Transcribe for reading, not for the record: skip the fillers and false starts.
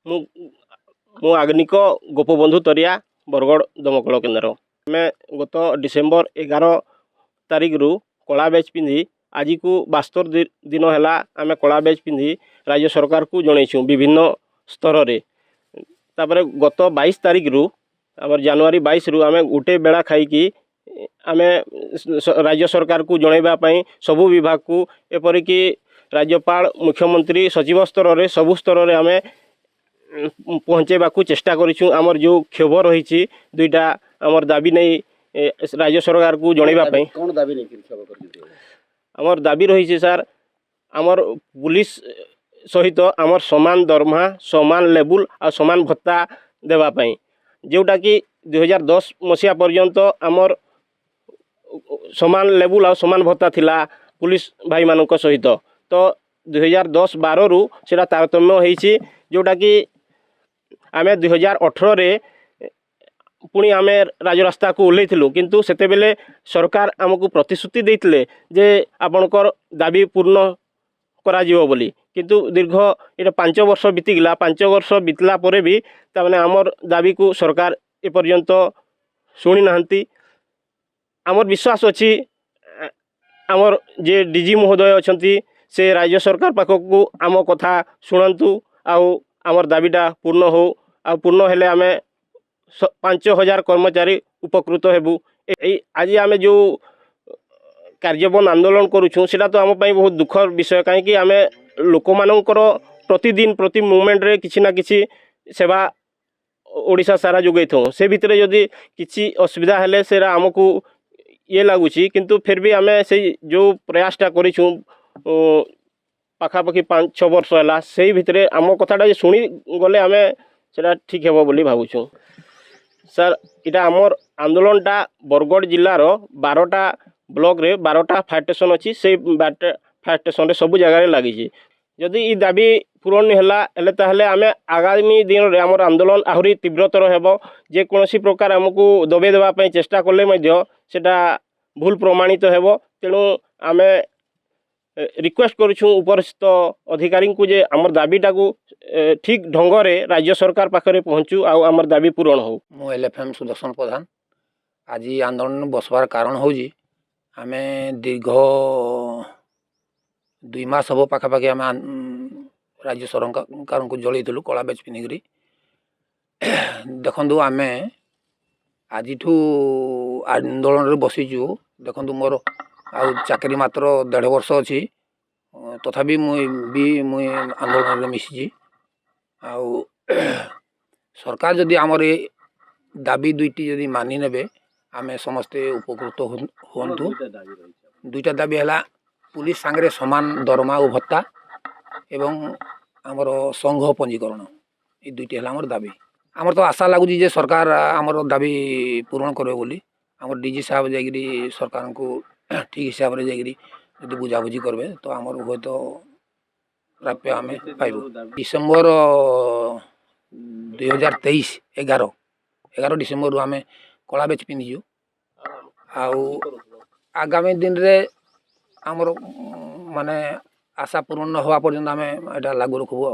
ମୁଁ ମୁଁ ଆଗ୍ନିକ ଗୋପବନ୍ଧୁ ତରିଆ ବରଗଡ଼ ଦମକଳ କେନ୍ଦ୍ର। ଆମେ ଗତ ଡିସେମ୍ବର 11 ତାରିଖରୁ କଳା ବ୍ୟାଚ୍ ପିନ୍ଧି ଆଜିକୁ 72 ଦିନ ହେଲା ଆମେ କଳା ବ୍ୟାଚ୍ ପିନ୍ଧି ରାଜ୍ୟ ସରकारକୁ ଜଣେଇଛୁ ବିଭିନ୍ନ ସ୍ତରରେ। ତାପରେ ଗତ 22 ତାରିଖରୁ ଆମର ଜାନୁଆରୀ 22ରୁ ଆମେ ଗୋଟେ ବେଳା ଖାଇକି ଆମେ ରାଜ୍ୟ ସରकारକୁ ଜଣେଇବା ପାଇଁ ସବୁ ବିଭାଗକୁ ଏପରିକି राज्यपाल मुख्यमंत्री सचिव स्तर में सबु स्तर में आम पहुँचेवाक चेष्टा करूँ। आमर जो क्षोभ रही दुईटा आमर दाबी नहीं राज्य सरकार को जनवाई आमर दाबी रही सार आमर पुलिस सहित आमर समान दरमा समान लेवल आ समान भत्ता देवाई जोटा कि 2010 मसीहा पर्यंत आमर समान लेवल आ समान भत्ता थिला पुलिस भाई मानक सहित। तो 2010-12 रु सेटा तारतम्य होईछि जोटा कि आमे 2018 रे पुणी आमे राजरास्ता को ओल्लैथिलु किंतु सेते बेले सरकार आमको प्रतिश्रुति देइथिले जे आपनकर दाबी पूर्ण करा जिवो बोली किंतु दीर्घ एटा 5 वर्ष बीतीगला 5 वर्ष बीतला परे भी तामाने आमर दाबी को सरकार ए पर्यंत सुनी नाहंती। आमर विश्वास अछि आमर जे डीजी महोदय अछंती से राज्य सरकार पाखक आम कथा शुणु आमर दाबीटा पूर्ण हो पूर्ण हेले आमे 5000 कर्मचारी उपकृत हेबु। आज आम जो कार्यबन आंदोलन करूँ सेटा तो आम बहुत दुखर विषय कहीं आम लोक मानकर प्रतिदिन प्रति मुवमेंट रे किछि ना किछि सेवा ओडिशा सारा जोगई था से भितर जदि किछि असुविधा हेले सेरा आमको ये लगुच किंतु फिर भी आम से जो प्रयासटा करूँ पाखापाखि 5-6 वर्ष है से भितर आम कथाटा शुणी गले आम से ठीक हे बोली भावुँ। सर इटा आमर आंदोलनटा बरगड़ जिलार 12टा ब्लॉक रे 12टा फायर स्टेशन अच्छी से फायर स्टेशन सब जगह लगी जदि ये दाबी पूरण है ताहले आमे आगामी दिन में आमर आंदोलन आहरी तीव्रतर हेबो जेकोसी प्रकार आमको दबे देवाई चेष्टा कले सेटा भूल प्रमाणित हेबो। तेणु आमे रिक्वेस्ट करूँ उपरस्थ अधिकारी को जे आमर दाबीटा को ठीक ढंग से राज्य सरकार पाखे पहुँचू आमर दाबी पूरण हो। मु LFM सुदर्शन प्रधान आज आंदोलन बसवार कारण हूँ आम दीर्घ 2 मास हम पाखापाखि आम राज्य सरकार को जलैलु कला बेच पिंधिकी देखु आम आज आंदोलन बसीचु देखु मोर आ चाकरी मात्र 1.5 वर्ष अच्छी तथापि मुई आंदोलन में मिसी सरकार जदि आमर दाबी दुईटी जदि मानि नेबे आमे समस्ते उपकृत हूँ। दुईटा दाबी है पुलिस सांगे समान दरमा और भत्ता एवं आमर संघ पंजीकरण ये दुईटी है आमर दाबी। आमर तो आशा लगुच जे सरकार आमर दाबी पूरण करे बोली आमर डीजी साहब जाकि सरकार को ठीक हिसाब से जाकि यदि बुझाबुझी करेंगे तो आमर हुए तो प्राप्य आम पाइबू। डिसेम्बर 2023 11 डिसेम्बर आम कला बेच पिंधिचु आगामी दिन रे आमर माने आशा पूर्ण हवा पर्यंत आम एटा लागू रखबू।